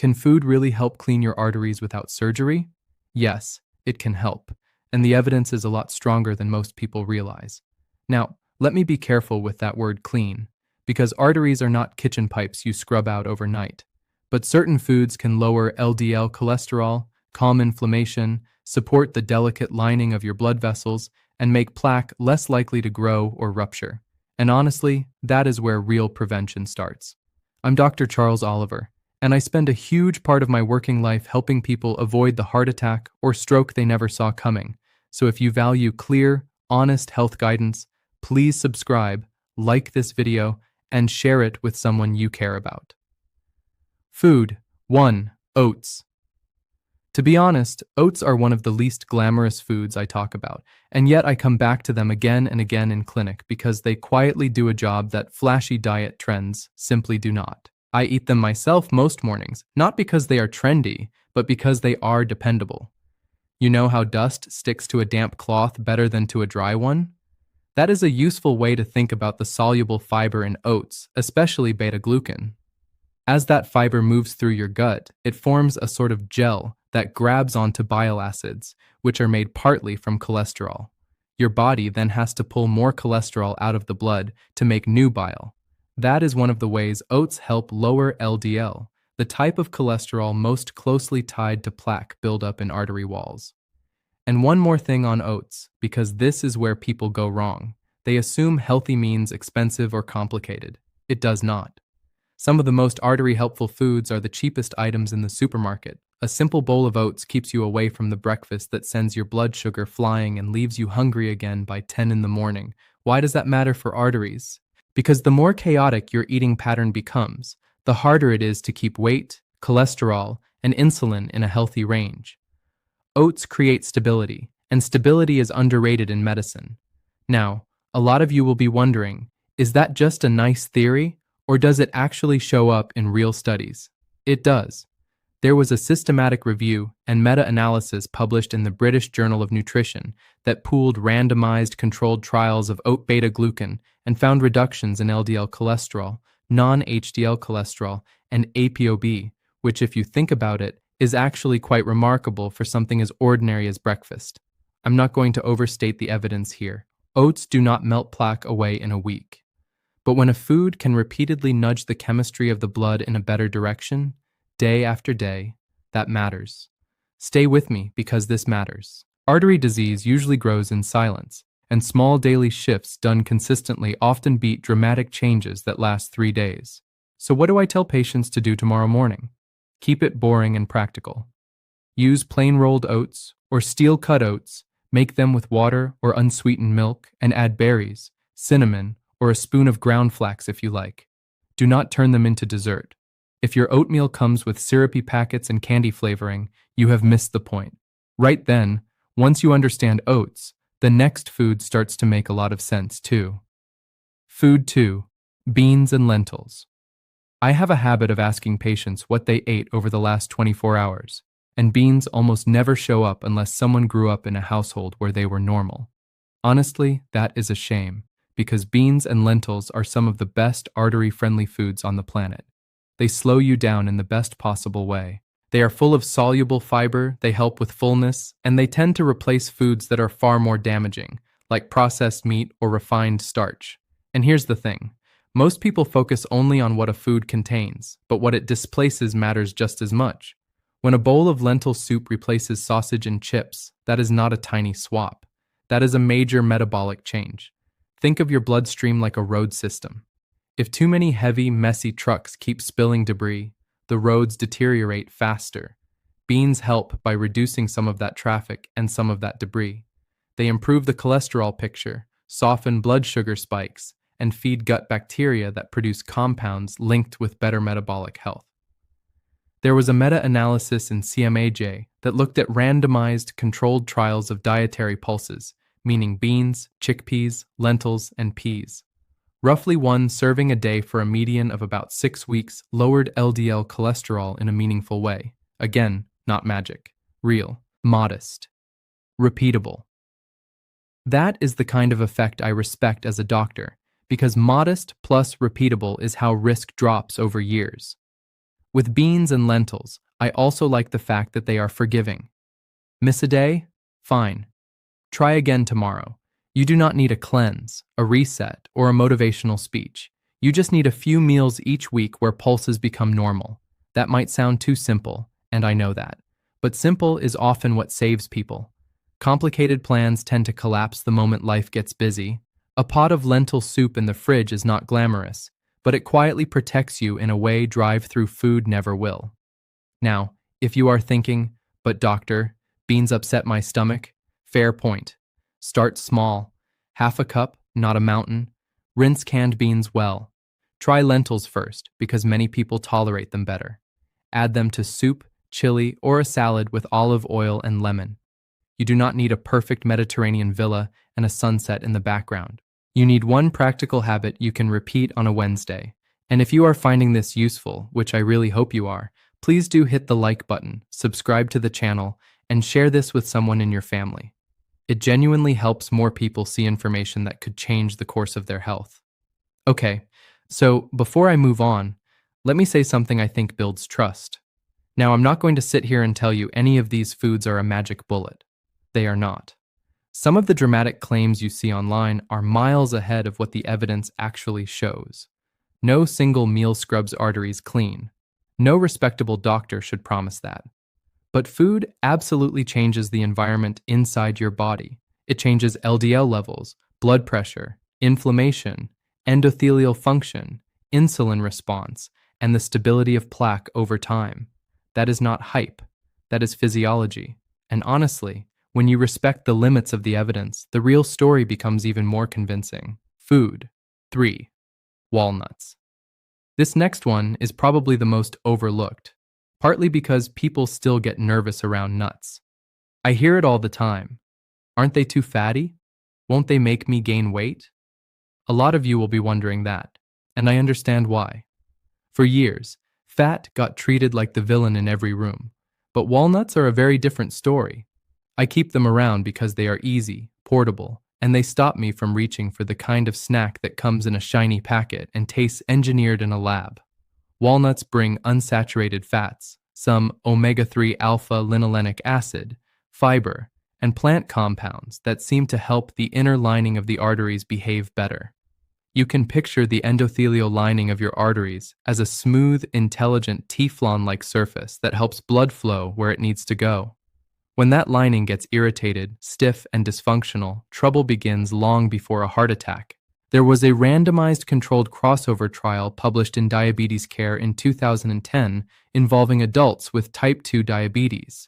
Can food really help clean your arteries without surgery? Yes, it can help, and the evidence is a lot stronger than most people realize. Now, let me be careful with that word clean, because arteries are not kitchen pipes you scrub out overnight. But certain foods can lower LDL cholesterol, calm inflammation, support the delicate lining of your blood vessels, and make plaque less likely to grow or rupture. And honestly, that is where real prevention starts. I'm Dr. Charles Oliver, and I spend a huge part of my working life helping people avoid the heart attack or stroke they never saw coming. So if you value clear, honest health guidance, please subscribe, like this video, and share it with someone you care about. Food 1. Oats. To be honest, oats are one of the least glamorous foods I talk about, and yet I come back to them again and again in clinic because they quietly do a job that flashy diet trends simply do not. I eat them myself most mornings, not because they are trendy, but because they are dependable. You know how dust sticks to a damp cloth better than to a dry one? That is a useful way to think about the soluble fiber in oats, especially beta-glucan. As that fiber moves through your gut, it forms a sort of gel that grabs onto bile acids, which are made partly from cholesterol. Your body then has to pull more cholesterol out of the blood to make new bile. That is one of the ways oats help lower LDL, the type of cholesterol most closely tied to plaque buildup in artery walls. And one more thing on oats, because this is where people go wrong. They assume healthy means expensive or complicated. It does not. Some of the most artery-helpful foods are the cheapest items in the supermarket. A simple bowl of oats keeps you away from the breakfast that sends your blood sugar flying and leaves you hungry again by 10 in the morning. Why does that matter for arteries? Because the more chaotic your eating pattern becomes, the harder it is to keep weight, cholesterol, and insulin in a healthy range. Oats create stability, and stability is underrated in medicine. Now, a lot of you will be wondering, is that just a nice theory, or does it actually show up in real studies? It does. There was a systematic review and meta-analysis published in the British Journal of Nutrition that pooled randomized controlled trials of oat beta-glucan and found reductions in LDL cholesterol, non-HDL cholesterol, and ApoB, which, if you think about it, is actually quite remarkable for something as ordinary as breakfast. I'm not going to overstate the evidence here. Oats do not melt plaque away in a week. But when a food can repeatedly nudge the chemistry of the blood in a better direction, day after day, that matters. Stay with me because this matters. Artery disease usually grows in silence, and small daily shifts done consistently often beat dramatic changes that last 3 days. So what do I tell patients to do tomorrow morning? Keep it boring and practical. Use plain rolled oats or steel-cut oats, make them with water or unsweetened milk, and add berries, cinnamon, or a spoon of ground flax if you like. Do not turn them into dessert. If your oatmeal comes with syrupy packets and candy flavoring, you have missed the point. Right then, once you understand oats, the next food starts to make a lot of sense too. Food 2. Beans and lentils. I have a habit of asking patients what they ate over the last 24 hours, and beans almost never show up unless someone grew up in a household where they were normal. Honestly, that is a shame, because beans and lentils are some of the best artery-friendly foods on the planet. They slow you down in the best possible way. They are full of soluble fiber, they help with fullness, and they tend to replace foods that are far more damaging, like processed meat or refined starch. And here's the thing. Most people focus only on what a food contains, but what it displaces matters just as much. When a bowl of lentil soup replaces sausage and chips, that is not a tiny swap. That is a major metabolic change. Think of your bloodstream like a road system. If too many heavy, messy trucks keep spilling debris, the roads deteriorate faster. Beans help by reducing some of that traffic and some of that debris. They improve the cholesterol picture, soften blood sugar spikes, and feed gut bacteria that produce compounds linked with better metabolic health. There was a meta-analysis in CMAJ that looked at randomized, controlled trials of dietary pulses, meaning beans, chickpeas, lentils, and peas. Roughly 1 serving a day for a median of about 6 weeks lowered LDL cholesterol in a meaningful way. Again, not magic. Real. Modest. Repeatable. That is the kind of effect I respect as a doctor, because modest plus repeatable is how risk drops over years. With beans and lentils, I also like the fact that they are forgiving. Miss a day? Fine. Try again tomorrow. You do not need a cleanse, a reset, or a motivational speech. You just need a few meals each week where pulses become normal. That might sound too simple, and I know that. But simple is often what saves people. Complicated plans tend to collapse the moment life gets busy. A pot of lentil soup in the fridge is not glamorous, but it quietly protects you in a way drive-through food never will. Now, if you are thinking, but doctor, beans upset my stomach, fair point. Start small. Half a cup, not a mountain. Rinse canned beans well. Try lentils first, because many people tolerate them better. Add them to soup, chili, or a salad with olive oil and lemon. You do not need a perfect Mediterranean villa and a sunset in the background. You need one practical habit you can repeat on a Wednesday. And if you are finding this useful, which I really hope you are, please do hit the like button, subscribe to the channel, and share this with someone in your family. It genuinely helps more people see information that could change the course of their health. Okay, so before I move on, let me say something I think builds trust. Now, I'm not going to sit here and tell you any of these foods are a magic bullet. They are not. Some of the dramatic claims you see online are miles ahead of what the evidence actually shows. No single meal scrubs arteries clean. No respectable doctor should promise that. But food absolutely changes the environment inside your body. It changes LDL levels, blood pressure, inflammation, endothelial function, insulin response, and the stability of plaque over time. That is not hype. That is physiology. And honestly, when you respect the limits of the evidence, the real story becomes even more convincing. Food. 3. Walnuts. This next one is probably the most overlooked, partly because people still get nervous around nuts. I hear it all the time. Aren't they too fatty? Won't they make me gain weight? A lot of you will be wondering that, and I understand why. For years, fat got treated like the villain in every room, but walnuts are a very different story. I keep them around because they are easy, portable, and they stop me from reaching for the kind of snack that comes in a shiny packet and tastes engineered in a lab. Walnuts bring unsaturated fats, some omega-3 alpha-linolenic acid, fiber, and plant compounds that seem to help the inner lining of the arteries behave better. You can picture the endothelial lining of your arteries as a smooth, intelligent Teflon-like surface that helps blood flow where it needs to go. When that lining gets irritated, stiff, and dysfunctional, trouble begins long before a heart attack. There was a randomized controlled crossover trial published in Diabetes Care in 2010 involving adults with type 2 diabetes.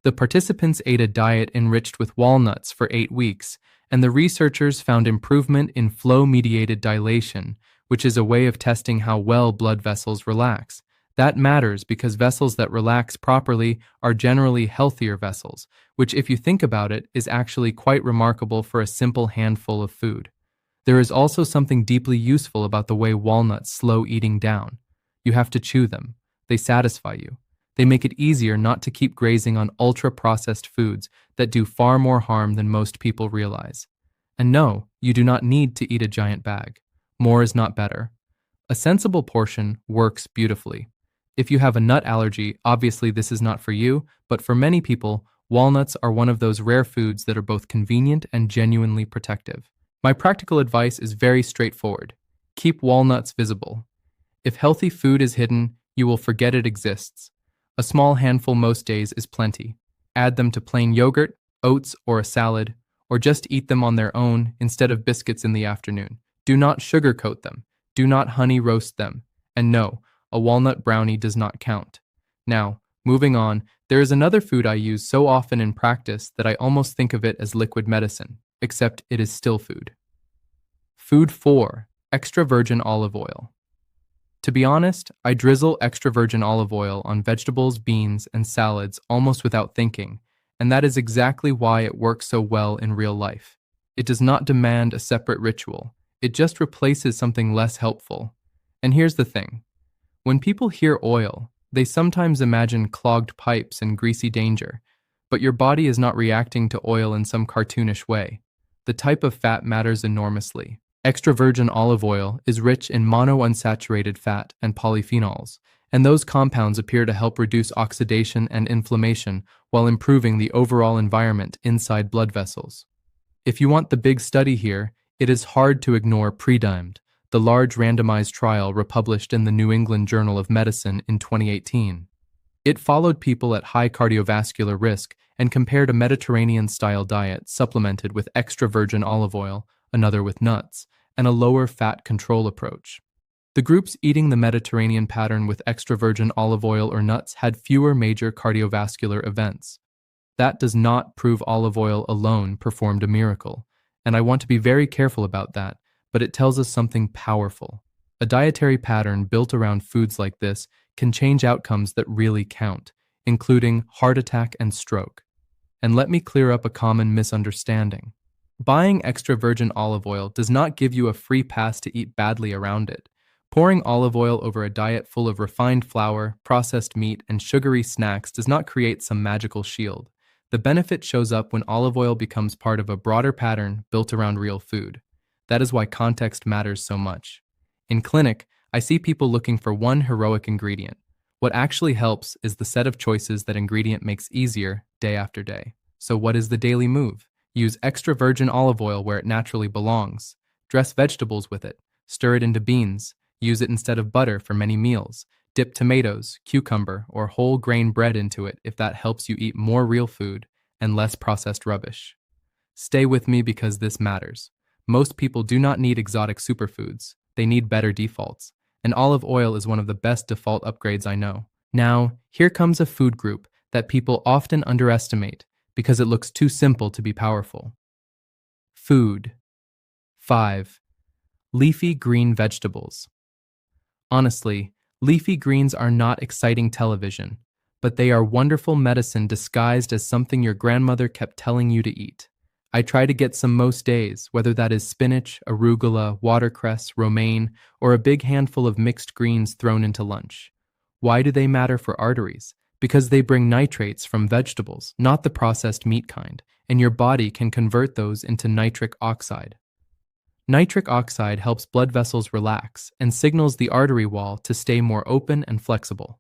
The participants ate a diet enriched with walnuts for 8 weeks, and the researchers found improvement in flow-mediated dilation, which is a way of testing how well blood vessels relax. That matters because vessels that relax properly are generally healthier vessels, which, if you think about it, is actually quite remarkable for a simple handful of food. There is also something deeply useful about the way walnuts slow eating down. You have to chew them. They satisfy you. They make it easier not to keep grazing on ultra-processed foods that do far more harm than most people realize. And no, you do not need to eat a giant bag. More is not better. A sensible portion works beautifully. If you have a nut allergy, obviously this is not for you, but for many people, walnuts are one of those rare foods that are both convenient and genuinely protective. My practical advice is very straightforward. Keep walnuts visible. If healthy food is hidden, you will forget it exists. A small handful most days is plenty. Add them to plain yogurt, oats, or a salad, or just eat them on their own instead of biscuits in the afternoon. Do not sugarcoat them. Do not honey roast them. And no, a walnut brownie does not count. Now, moving on, there is another food I use so often in practice that I almost think of it as liquid medicine, except it is still food. Food 4. Extra virgin olive oil. To be honest, I drizzle extra virgin olive oil on vegetables, beans, and salads almost without thinking, and that is exactly why it works so well in real life. It does not demand a separate ritual. It just replaces something less helpful. And here's the thing. When people hear oil, they sometimes imagine clogged pipes and greasy danger, but your body is not reacting to oil in some cartoonish way. The type of fat matters enormously. Extra virgin olive oil is rich in monounsaturated fat and polyphenols, and those compounds appear to help reduce oxidation and inflammation while improving the overall environment inside blood vessels. If you want the big study here, it is hard to ignore PREDIMED, the large randomized trial republished in the New England Journal of Medicine in 2018. It followed people at high cardiovascular risk and compared a Mediterranean-style diet supplemented with extra virgin olive oil, another with nuts, and a lower fat control approach. The groups eating the Mediterranean pattern with extra virgin olive oil or nuts had fewer major cardiovascular events. That does not prove olive oil alone performed a miracle, and I want to be very careful about that, but it tells us something powerful. A dietary pattern built around foods like this can change outcomes that really count, including heart attack and stroke. And let me clear up a common misunderstanding. Buying extra virgin olive oil does not give you a free pass to eat badly around it. Pouring olive oil over a diet full of refined flour, processed meat, and sugary snacks does not create some magical shield. The benefit shows up when olive oil becomes part of a broader pattern built around real food. That is why context matters so much. In clinic, I see people looking for one heroic ingredient. What actually helps is the set of choices that ingredient makes easier day after day. So what is the daily move? Use extra virgin olive oil where it naturally belongs. Dress vegetables with it. Stir it into beans. Use it instead of butter for many meals. Dip tomatoes, cucumber, or whole grain bread into it if that helps you eat more real food and less processed rubbish. Stay with me because this matters. Most people do not need exotic superfoods. They need better defaults. And olive oil is one of the best default upgrades I know. Now, here comes a food group that people often underestimate because it looks too simple to be powerful. Food. 5. Leafy green vegetables. Honestly, leafy greens are not exciting television, but they are wonderful medicine disguised as something your grandmother kept telling you to eat. I try to get some most days, whether that is spinach, arugula, watercress, romaine, or a big handful of mixed greens thrown into lunch. Why do they matter for arteries? Because they bring nitrates from vegetables, not the processed meat kind, and your body can convert those into nitric oxide. Nitric oxide helps blood vessels relax and signals the artery wall to stay more open and flexible.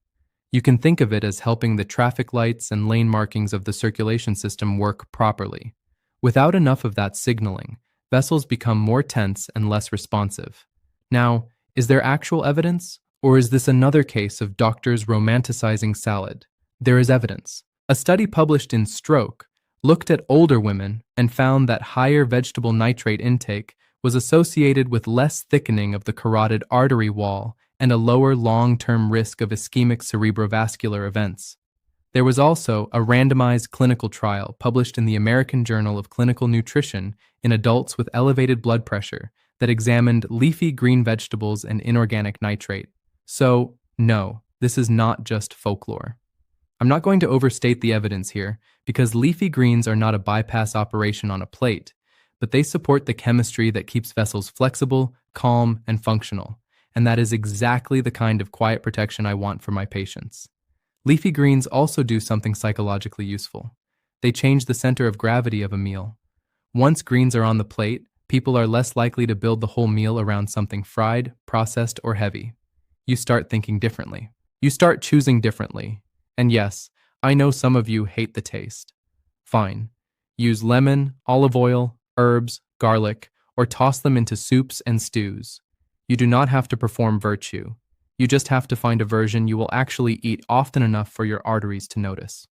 You can think of it as helping the traffic lights and lane markings of the circulation system work properly. Without enough of that signaling, vessels become more tense and less responsive. Now, is there actual evidence? Or is this another case of doctors romanticizing salad? There is evidence. A study published in Stroke looked at older women and found that higher vegetable nitrate intake was associated with less thickening of the carotid artery wall and a lower long-term risk of ischemic cerebrovascular events. There was also a randomized clinical trial published in the American Journal of Clinical Nutrition in adults with elevated blood pressure that examined leafy green vegetables and inorganic nitrate. So, no, this is not just folklore. I'm not going to overstate the evidence here because leafy greens are not a bypass operation on a plate, but they support the chemistry that keeps vessels flexible, calm, and functional. And that is exactly the kind of quiet protection I want for my patients. Leafy greens also do something psychologically useful. They change the center of gravity of a meal. Once greens are on the plate, people are less likely to build the whole meal around something fried, processed, or heavy. You start thinking differently. You start choosing differently. And yes, I know some of you hate the taste. Fine. Use lemon, olive oil, herbs, garlic, or toss them into soups and stews. You do not have to perform virtue. You just have to find a version you will actually eat often enough for your arteries to notice.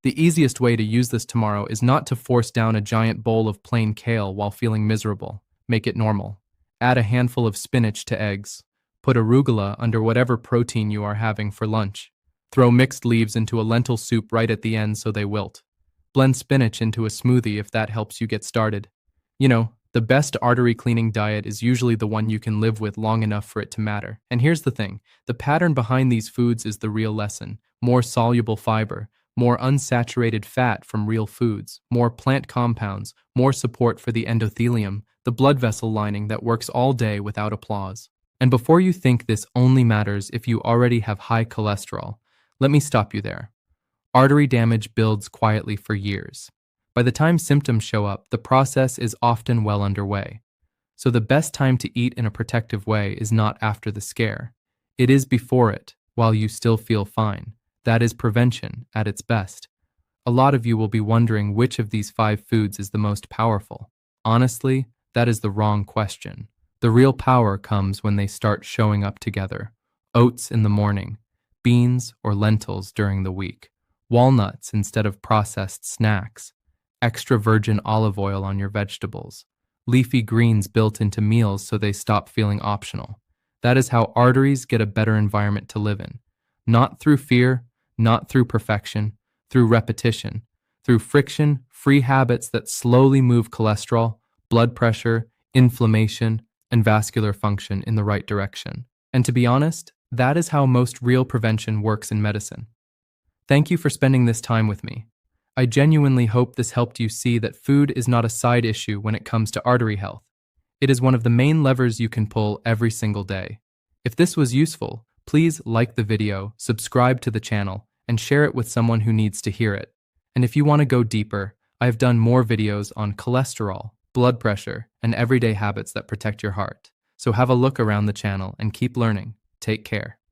The easiest way to use this tomorrow is not to force down a giant bowl of plain kale while feeling miserable. Make it normal. Add a handful of spinach to eggs. Put arugula under whatever protein you are having for lunch. Throw mixed leaves into a lentil soup right at the end so they wilt. Blend spinach into a smoothie if that helps you get started. You know, the best artery cleaning diet is usually the one you can live with long enough for it to matter. And here's the thing, the pattern behind these foods is the real lesson. More soluble fiber, more unsaturated fat from real foods, more plant compounds, more support for the endothelium, the blood vessel lining that works all day without applause. And before you think this only matters if you already have high cholesterol, let me stop you there. Artery damage builds quietly for years. By the time symptoms show up, the process is often well underway. So the best time to eat in a protective way is not after the scare. It is before it, while you still feel fine. That is prevention at its best. A lot of you will be wondering which of these 5 foods is the most powerful. Honestly, that is the wrong question. The real power comes when they start showing up together. Oats in the morning, beans or lentils during the week, walnuts instead of processed snacks, extra virgin olive oil on your vegetables, leafy greens built into meals so they stop feeling optional. That is how arteries get a better environment to live in. Not through fear, not through perfection, through repetition, through friction-free habits that slowly move cholesterol, blood pressure, inflammation, and vascular function in the right direction. And to be honest, that is how most real prevention works in medicine. Thank you for spending this time with me. I genuinely hope this helped you see that food is not a side issue when it comes to artery health. It is one of the main levers you can pull every single day. If this was useful, please like the video, subscribe to the channel, and share it with someone who needs to hear it. And if you want to go deeper, I have done more videos on cholesterol, blood pressure, and everyday habits that protect your heart. So have a look around the channel and keep learning. Take care.